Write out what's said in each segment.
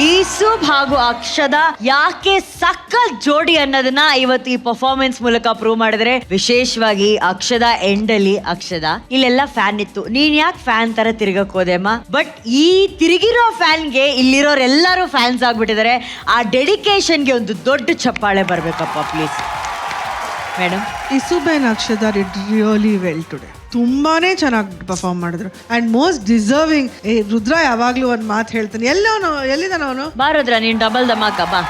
ಈಸುಬ್ ಹಾಗೂ ಅಕ್ಷದ ಯಾಕೆ ಸಕ್ಕತ್ ಜೋಡಿ ಅನ್ನೋದನ್ನ ಇವತ್ತು ಈ ಪರ್ಫಾರ್ಮೆನ್ಸ್ ಮೂಲಕ ಪ್ರೂವ್ ಮಾಡಿದ್ರೆ. ವಿಶೇಷವಾಗಿ ಅಕ್ಷದ ಎಂಡಲ್ಲಿ ಅಕ್ಷದ ಇಲ್ಲೆಲ್ಲ ಫ್ಯಾನ್ ಇತ್ತು, ನೀನ್ ಯಾಕೆ ಫ್ಯಾನ್ ತರ ತಿರುಗಕ್ ಹೋದೆಮ್ಮ. ಬಟ್ ಈ ತಿರುಗಿರೋ ಫ್ಯಾನ್ಗೆ ಇಲ್ಲಿರೋರೆಲ್ಲರೂ ಫ್ಯಾನ್ಸ್ ಆಗ್ಬಿಟ್ಟಿದ್ದಾರೆ. ಆ ಡೆಡಿಕೇಶನ್ಗೆ ಒಂದು ದೊಡ್ಡ ಚಪ್ಪಾಳೆ ಬರ್ಬೇಕಪ್ಪ ಪ್ಲೀಸ್ ಮೇಡಮ್. ಇಸುಬ್ ಅಂಡ್ ಅಕ್ಷದ ಡಿಡ್ ರಿಯಲಿ ವೆಲ್ ಟುಡೇ. ತುಂಬಾನೇ ಚೆನ್ನಾಗಿ ಪರ್ಫಾರ್ಮ್ ಮಾಡಿದ್ರು ಅಂಡ್ ಮೋಸ್ಟ್ ಡಿಸರ್ವಿಂಗ್. ರುದ್ರ ಯಾವಾಗ್ಲೂ ಒಂದ್ ಮಾತು ಹೇಳ್ತಾನೆ, ಎಲ್ಲಿದ್ದಾನ ಅವನು ಬಾ ರುದ್ರ, ನೀನ್ ಡಬಲ್ ಧಮಾಕ ಬಾ.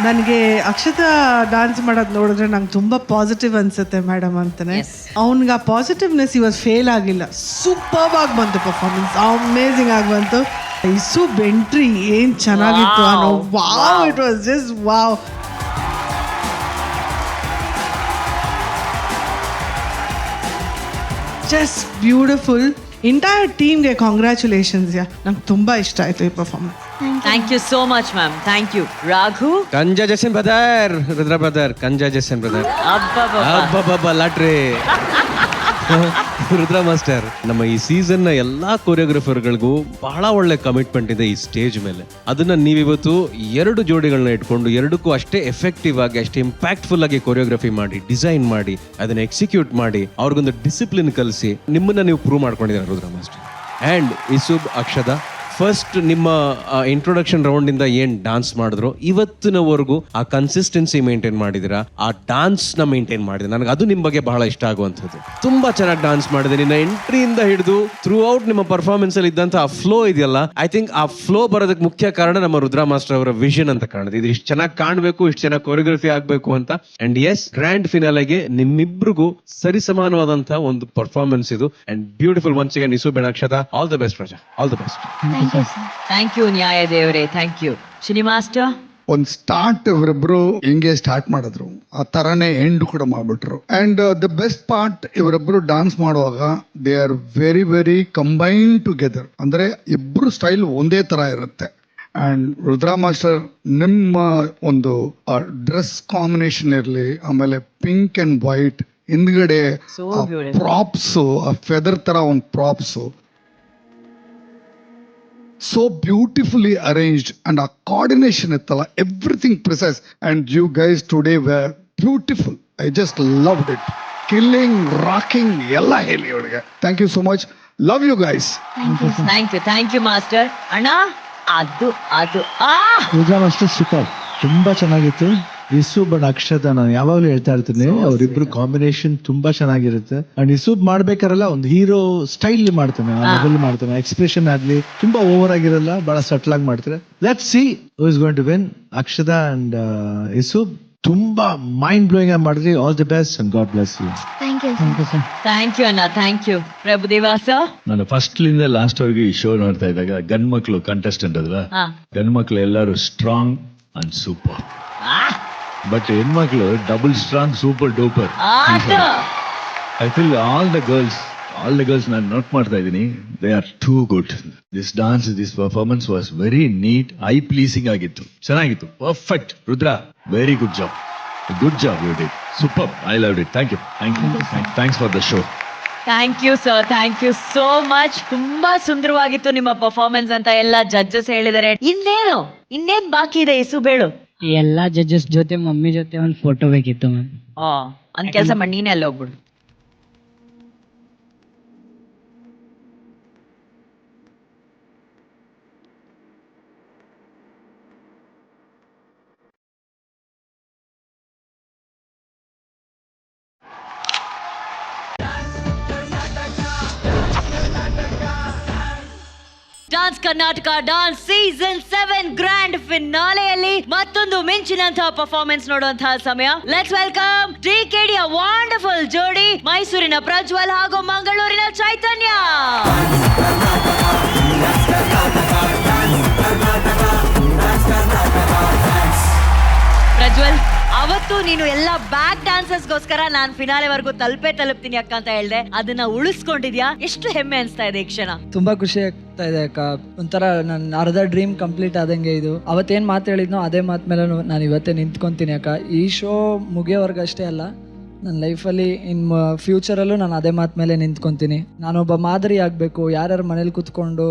ನನಗೆ ಅಕ್ಷತಾ ಡಾನ್ಸ್ ಮಾಡೋದು ನೋಡಿದ್ರೆ ನಂಗೆ ತುಂಬಾ ಪಾಸಿಟಿವ್ ಅನ್ಸುತ್ತೆ ಮೇಡಮ್ ಅಂತಾನೆ. ಅವ್ನಿಗೆ ಆ ಪಾಸಿಟಿವ್ನೆಸ್ ಇವತ್ತು ಫೇಲ್ ಆಗಿಲ್ಲ, ಸೂಪರ್ ಆಗಿ ಬಂತು ಪರ್ಫಾರ್ಮೆನ್ಸ್, ಅಮೇಝಿಂಗ್ ಆಗಿ ಬಂತು. ಇಸುಬ್ ಎಂಟ್ರಿ ಏನ್ ಚೆನ್ನಾಗಿತ್ತು ಅನ್ನೋ, wow, it was just wow. Just beautiful. Entire ಟೀಮ್ಗೆ ಕಾಂಗ್ರ್ಯಾಚುಲೇಷನ್ಸ್. ನಂಗೆ ತುಂಬಾ ಇಷ್ಟ ಆಯ್ತು ಈ performance. Thank you so much ma'am. Thank you. Raghu ಕಂಜಾ ಜಸನ್ ಬ್ರದರ್, ರುದ್ರ ಬ್ರದರ್, ಕಂಜಾ ಜಸನ್ ಬ್ರದರ್. ಅಬ್ಬಬ್ಬಬ್ಬ ಲಾಟ್ರಿ. ರುದ್ರ ಮಾಸ್ಟರ್, ನಮ್ಮ ಈ ಸೀಸನ್ ನ ಎಲ್ಲಾ ಕೊರಿಯೋಗ್ರಫರ್ಗಳಿಗೂ ಬಹಳ ಒಳ್ಳೆ ಕಮಿಟ್ಮೆಂಟ್ ಇದೆ ಈ ಸ್ಟೇಜ್ ಮೇಲೆ. ಅದನ್ನ ನೀವಿವತ್ತು 2 ಜೋಡಿಗಳನ್ನ ಇಟ್ಕೊಂಡು ಎರಡಕ್ಕೂ ಅಷ್ಟೇ ಎಫೆಕ್ಟಿವ್ ಆಗಿ, ಅಷ್ಟೇ ಇಂಪ್ಯಾಕ್ಟ್ಫುಲ್ ಆಗಿ ಕೊರಿಯೋಗ್ರಫಿ ಮಾಡಿ, ಡಿಸೈನ್ ಮಾಡಿ, ಅದನ್ನ ಎಕ್ಸಿಕ್ಯೂಟ್ ಮಾಡಿ, ಅವ್ರಿಗೊಂದು ಡಿಸಿಪ್ಲಿನ್ ಕಲಿಸಿ ನಿಮ್ಮನ್ನ ನೀವು ಪ್ರೂವ್ ಮಾಡ್ಕೊಂಡಿದ್ದೀರಾ ರುದ್ರ ಮಾಸ್ಟರ್. ಅಂಡ್ ಇಸುಬ್, ಅಕ್ಷದ, ಫಸ್ಟ್ ನಿಮ್ಮ ಇಂಟ್ರೊಡಕ್ಷನ್ ರೌಂಡ್ ಇಂದ ಏನ್ ಡಾನ್ಸ್ ಮಾಡಿದ್ರು ಇವತ್ತಿನವರೆಗೂ ಆ ಕನ್ಸಿಸ್ಟೆನ್ಸಿ ಮೇಂಟೈನ್ ಮಾಡಿದಿರಾ, ಆ ಡಾನ್ಸ್ ನ ಮೇಂಟೈನ್ ಮಾಡಿದ್ರೆ ನನಗೆ ಅದು ನಿಮ್ ಬಗ್ಗೆ ಬಹಳ ಇಷ್ಟ ಆಗುವಂಥದ್ದು. ತುಂಬಾ ಚೆನ್ನಾಗಿ ಡಾನ್ಸ್ ಮಾಡಿದೆ. ನಿನ್ನ ಎಂಟ್ರಿಯಿಂದ ಹಿಡಿದು ಥ್ರೂ ಔಟ್ ನಿಮ್ಮ ಪರ್ಫಾರ್ಮೆನ್ಸ್ ಅಲ್ಲಿ ಇದ್ದಂತ ಆ ಫ್ಲೋ ಇದೆಯಲ್ಲ, ಐ ಥಿಂಕ್ ಆ ಫ್ಲೋ ಬರೋದಕ್ಕೆ ಮುಖ್ಯ ಕಾರಣ ನಮ್ಮ ರುದ್ರ ಮಾಸ್ಟರ್ ಅವರ ವಿಷನ್ ಅಂತ ಕಾಣುತ್ತೆ. ಇದು ಇಷ್ಟು ಚೆನ್ನಾಗಿ ಕಾಣಬೇಕು, ಇಷ್ಟು ಚೆನ್ನಾಗಿ ಕೊರಿಯೋಗ್ರಫಿ ಆಗ್ಬೇಕು ಅಂತ. ಅಂಡ್ ಎಸ್, ಗ್ರ್ಯಾಂಡ್ ಫಿನಾಲೆಗೆ ನಿಮ್ಮಿಬ್ರಿಗೂ ಸರಿಸಮಾನವಾದಂತಹ ಒಂದು ಪರ್ಫಾರ್ಮೆನ್ಸ್ ಇದು. And beautiful once again Isub and Akshata, all the best Praja, all the best. Thank you ನ್ಯಾಯ ದೇವರೇ, ಥ್ಯಾಂಕ್ ಯು. ಶ್ರೀ ಮಾಸ್ಟರ್, ಒಂದು ಸ್ಟಾರ್ಟ್ ಇವರಿಬ್ರು ಹಿಂಗೆ ಸ್ಟಾರ್ಟ್ ಮಾಡಿದ್ರು, ಆ ತರನೇ ಎಂಡ್ ಕೂಡ ಮಾಡ್ಬಿಟ್ರು. ಅಂಡ್ ದ ಬೆಸ್ಟ್ ಪಾರ್ಟ್, ಇವರಿಬ್ರು ಡಾನ್ಸ್ ಮಾಡುವಾಗ they are very very combine together. ಅಂದ್ರೆ ಇಬ್ರು ಸ್ಟೈಲ್ ಒಂದೇ ತರ ಇರುತ್ತೆ. ಅಂಡ್ ರುದ್ರ ಮಾಸ್ಟರ್, ನಿಮ್ಮ ಒಂದು ಡ್ರೆಸ್ ಕಾಂಬಿನೇಷನ್ ಇರಲಿ, ಆಮೇಲೆ ಪಿಂಕ್ ಅಂಡ್ ವೈಟ್, ಹಿಂದ್ಗಡೆ ಪ್ರಾಪ್ಸ್, ಆ ಫೆದರ್ ತರ ಒಂದು props, so beautifully arranged, and our coordination ittala, everything precise, and you guys today were beautiful. I just loved it. Killing, rocking, ella heli odige. Thank you so much, love you guys. thank you master. ಅಣ್ಣ ಅದು Rudra master super, ತುಂಬಾ ಚೆನ್ನಾಗಿತ್ತು. ಇಸುಬ್ and Akshata, ನಾನು ಯಾವಾಗಲೂ ಹೇಳ್ತಾ ಇರ್ತೀನಿ, ಅವರಿಬ್ರು combination ತುಂಬಾ ಚೆನ್ನಾಗಿರುತ್ತೆ. ಅಂಡ್ ಇಸುಬ್ ಮಾಡ್ಬೇಕಾರಲ್ಲ ಒಂದು ಹೀರೋ ಸ್ಟೈಲ್ ಮಾಡ್ತಾನೆ, ಮಾಡ್ತಾನೆ. ಎಕ್ಸ್ಪ್ರೆಷನ್ ಆಗ್ಲಿ ತುಂಬಾ ಓವರ್ ಆಗಿರಲ್ಲ, ಬಹಳ ಸಟ್ಲ್ ಆಗಿ ಮಾಡ್ತಾರೆ. Let's see who is going to win. Akshata and Isub ತುಂಬಾ ಮೈಂಡ್ ಬ್ಲೋಯಿಂಗ್ ಆಗಿ ಮಾಡಿದ್ರಿ. All the best and God bless you. Thank you ಅಣ್ಣ, ಥ್ಯಾಂಕ್ ಯು. ಪ್ರಭುದೇವಾಸ, ನಾನು ಫಸ್ಟ್ ಲಿಂದ ಲಾಸ್ಟ್ ವರೆಗೆ ಈ ಶೋ ನೋಡ್ತಾ ಇದ್ದಾಗ ಗಂಡ್ಮಕ್ಳು ಕಂಟೆಸ್ಟೆಂಟ್ ಅಲ್ವಾ, ಗಂಡ್ಮಕ್ಳು ಎಲ್ಲರೂ ಸ್ಟ್ರಾಂಗ್ ಅಂಡ್ ಸೂಪರ್, ಬಟ್ ಹೆಣ್ಮಕ್ಳು double strong, super duper. I feel all the girls ನಾನು ನೋಟ್ ಮಾಡ್ತಾ ಇದ್ದೀನಿ, they are too good. This dance, this performance was very neat, eye pleasing ಆಗಿತ್ತು, ಚೆನ್ನಾಗಿತ್ತು, perfect. Rudra, very good job you did, super, I loved it. Thank you, thanks for the show. Thank you sir, thank you so much. ತುಂಬಾ ಸುಂದರವಾಗಿತ್ತು ನಿಮ್ಮ performance ಅಂತ ಎಲ್ಲ judges ಹೇಳಿದ್ದಾರೆ. ಇನ್ನೇನ್ ಬಾಕಿ ಇದೆ ಇಸುಬ್, ಹೇಳು. ಎಲ್ಲಾ ಜಡ್ಜಸ್ ಜೊತೆ ಮಮ್ಮಿ ಜೊತೆ ಒಂದು ಫೋಟೋ ಬೇಕಿತ್ತು ಮ್ಯಾಮ್. ಒಂದ್ ಕೆಲಸ ಮಾಡಿ, ನೀನೇ ಅಲ್ಲಿ ಹೋಗ್ಬಿಡು. Dance Karnataka dance season 7 grand ಫಿನಾಲೆಯಲ್ಲಿ ಮತ್ತೊಂದು ಮಿಂಚಿನಂತಹ ಪರ್ಫಾರ್ಮೆನ್ಸ್ ನೋಡುವಂತಹ ಸಮಯ. ಲೆಟ್ಸ್ ವೆಲ್ಕಮ್ ಡಿಕೆಡಿ ವಂಡರ್ಫುಲ್ ಜೋಡಿ, ಮೈಸೂರಿನ ಪ್ರಜ್ವಲ್ ಹಾಗೂ ಮಂಗಳೂರಿನ ಚೈತನ್ಯ. ಪ್ರಜ್ವಲ್, ಅವತ್ತು ನೀನು ಎಲ್ಲ ಬ್ಯಾಕ್ ಗೋಸ್ಕರ ನಾನು ಫಿನಾಲೆವರೆಗೂ ತಲುಪ್ತೀನಿ ಅಕ್ಕ ಅಂತ ಹೇಳ್ದೆ, ಅದನ್ನ ಉಳಿಸ್ಕೊಂಡಿದ್ಯಾ. ಎಷ್ಟು ಹೆಮ್ಮೆ ಅನ್ಸ್ತಾ ಇದೆ ಈ ಕ್ಷಣ? ತುಂಬಾ ಖುಷಿ ಆಗ್ತಾ ಇದೆ ಅಕ್ಕ. ಒಂಥರ ನನ್ನ ಅರ್ಧ ಡ್ರೀಮ್ ಕಂಪ್ಲೀಟ್ ಆದಂಗೆ ಇದು. ಅವತ್ತೇನು ಮಾತು ಹೇಳಿದ್ನೋ ಅದೇ ಮಾತು ಮೇಲೆ ನಾನು ಇವತ್ತೇ ನಿಂತ್ಕೊಂತೀನಿ ಅಕ್ಕ. ಈ ಶೋ ಮುಗಿಯೋವರೆಗಷ್ಟೇ ಅಲ್ಲ, ನನ್ನ ಲೈಫಲ್ಲಿ ಫ್ಯೂಚರಲ್ಲೂ ನಾನು ಅದೇ ಮಾತು ಮೇಲೆ ನಿಂತ್ಕೊತೀನಿ. ನಾನೊಬ್ಬ ಮಾದರಿ ಆಗಬೇಕು. ಯಾರ್ಯಾರ ಮನೇಲಿ ಕೂತ್ಕೊಂಡು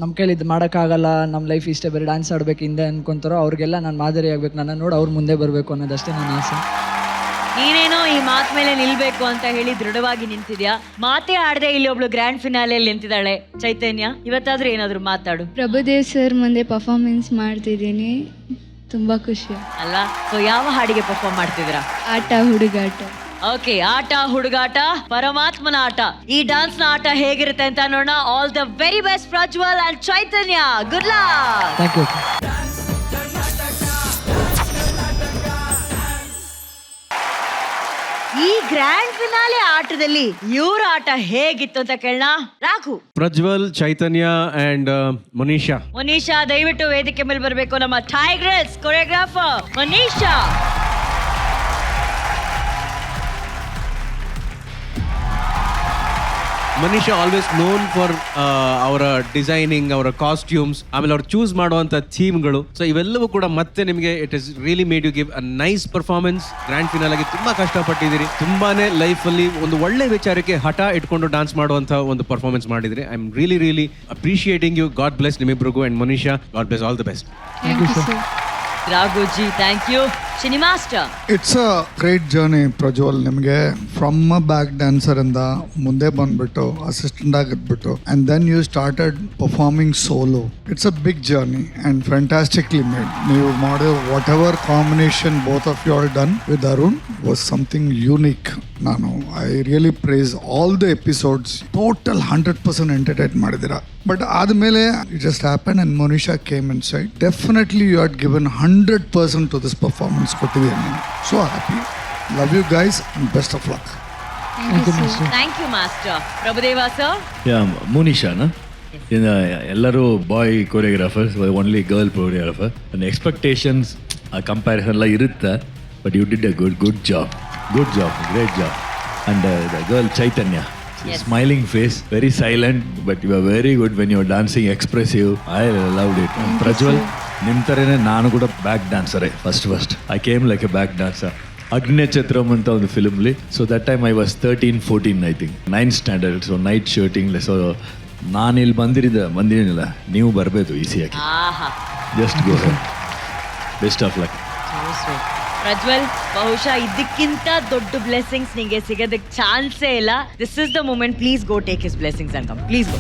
ನಮ್ಮ ಕೈಲಿ ಇದು ಮಾಡೋಕ್ಕಾಗಲ್ಲ, ನಮ್ಮ ಲೈಫ್ ಇಷ್ಟೇ, ಬೇರೆ ಡ್ಯಾನ್ಸ್ ಆಡ್ಬೇಕು ಹಿಂದೆ ಅನ್ಕೊಂತಾರೋ ಅವ್ರಿಗೆಲ್ಲ ನಾನು ಮಾದರಿ ಆಗ್ಬೇಕು, ನನ್ನ ನೋಡಿ ಅವ್ರು ಮುಂದೆ ಬರಬೇಕು ಅನ್ನೋದಷ್ಟೇ ನನ್ನ ಆಸೆ. ನೀನೇನೋ ಈ ಮಾತ್ ಮೇಲೆ ನಿಲ್ಬೇಕು ಅಂತ ಹೇಳಿ ದೃಢವಾಗಿ ನಿಂತಿದ್ಯಾ. ಮಾತೇ ಆಡದೆ ಇಲ್ಲಿ ಒಬ್ಳು ಗ್ರ್ಯಾಂಡ್ ಫಿನಾಲೆಯಲ್ಲಿ ನಿಂತಿದ್ದಾಳೆ ಚೈತನ್ಯ. ಇವತ್ತಾದ್ರೂ ಏನಾದ್ರು ಮಾತಾಡು. ಪ್ರಭುದೇವ್ ಸರ್ ಮುಂದೆ ಪರ್ಫಾರ್ಮೆನ್ಸ್ ಮಾಡ್ತಿದ್ದೀನಿ, ತುಂಬಾ ಖುಷಿ. ಅಲ್ಲ, ಸೊ ಯಾವ ಹಾಡಿಗೆ ಪರ್ಫಾರ್ಮ್ ಮಾಡ್ತಿದ್ದೀರಾ? ಆಟ ಹುಡುಗಾಟ. ಓಕೆ, ಆಟ ಹುಡುಗಾಟ, ಪರಮಾತ್ಮನ ಆಟ. ಈ ಡಾನ್ಸ್ ನ ಆಟ ಹೇಗಿರುತ್ತೆ ಅಂತ ನೋಡೋಣ. All the very best Prajwal and Chaitanya. Good luck. Thank you. ಈ ಗ್ರ್ಯಾಂಡ್ ಫಿನಾಲೆ ಆಟದಲ್ಲಿ ಇವ್ರ ಆಟ ಹೇಗಿತ್ತು ಅಂತ ಕೇಳೋಣ. ರಾಘು, ಪ್ರಜ್ವಲ್, ಚೈತನ್ಯ ಅಂಡ್ ಮನೀಷಾ. ಮನೀಷಾ ದಯವಿಟ್ಟು ವೇದಿಕೆ ಮೇಲೆ ಬರಬೇಕು. ನಮ್ಮ tigress choreographer Manisha. Manisha always known for ಅವರ ಡಿಸೈನಿಂಗ್, ಅವರ ಕಾಸ್ಟ್ಯೂಮ್ಸ್, ಆಮೇಲೆ ಅವ್ರು ಚೂಸ್ ಮಾಡುವಂತ ಥೀಮ್ಗಳು. ಸೊ ಇವೆಲ್ಲವೂ ಕೂಡ ಮತ್ತೆ ನಿಮಗೆ it is really made you give a nice performance. Grand finale ಆಗಿ ತುಂಬಾ ಕಷ್ಟಪಟ್ಟಿದ್ದೀರಿ. ತುಂಬಾನೇ ಲೈಫ್ ಅಲ್ಲಿ ಒಂದು ಒಳ್ಳೆ ವಿಚಾರಕ್ಕೆ ಹಠ ಇಟ್ಕೊಂಡು ಡಾನ್ಸ್ ಮಾಡುವಂತ ಒಂದು ಪರ್ಫಾರ್ಮೆನ್ಸ್ ಮಾಡಿದ್ರಿ. I am really appreciating you. God bless ನಿಮ್ಮಿಬ್ರಿಗೂ. And Manisha, God bless. All the best. Thank you sir. Raghuji, thank you. Shini master, it's a great journey Prajwal. ನಿಮಗೆ ಫ್ರಮ್ ಅ ಬ್ಯಾಕ್ ಡ್ಯಾನ್ಸರ್ ಇಂದ ಮುಂದೆ ಬಂದ್ಬಿಟ್ಟು ಅಸಿಸ್ಟೆಂಟ್ ಆಗಿದ್ಬಿಟ್ಟು and then you started performing solo. It's a big journey and fantastically made. ನೀವು ಮಾಡೋ whatever combination both of you are done with Arun was something unique. ನಾನು I really praise all the episodes. Total 100% entertain ಮಾಡಿದ್ದೀರಾ. But ಆದಮೇಲೆ it just happen and Monisha came inside. Definitely you had given 100% to this performance ಕೊಟ್ಟಿದ್ದೀನಿ ನಾನು. So happy. Love you guys and best of luck. Thank you master. Prabhudeva sir. ಮುನಿಷಾನ ಎಲ್ಲರೂ boy choreographers, only girl choreographer. ನನ್ನ expectations ಆ comparison ಎಲ್ಲ ಇರುತ್ತೆ. But you did a good job, great job. And the girl Chaitanya, smiling face, very silent, but you are very good when you are dancing, expressive. I loved it. And Prajwal, ನಿಮ್ಮ ಥರನೇ ನಾನು ಕೂಡ back ಡ್ಯಾನ್ಸರೇ. First I came like a back dancer. Agninakshatram ಅಂತ ಒಂದು ಫಿಲ್ಮ್ಲಿ. So that time I was 13-14 I think, 9th standard. So night shooting. So ನಾನು ಇಲ್ಲಿ ಬಂದಿರಲಿಲ್ಲ, ನೀವು ಬರಬೇಕು ಈಸಿಯಾಗಿ. Just go head. Best of luck. Prajwal, ಬಹುಶಃ ಇದಕ್ಕಿಂತ ದೊಡ್ಡ ಬ್ಲೆಸ್ಸಿಂಗ್ಸ್ ನಿಮಗೆ ಸಿಗೋದಕ್ಕೆ ಚಾನ್ಸೇ ಇಲ್ಲ. This is the moment. Please go take his blessings and come. Please go.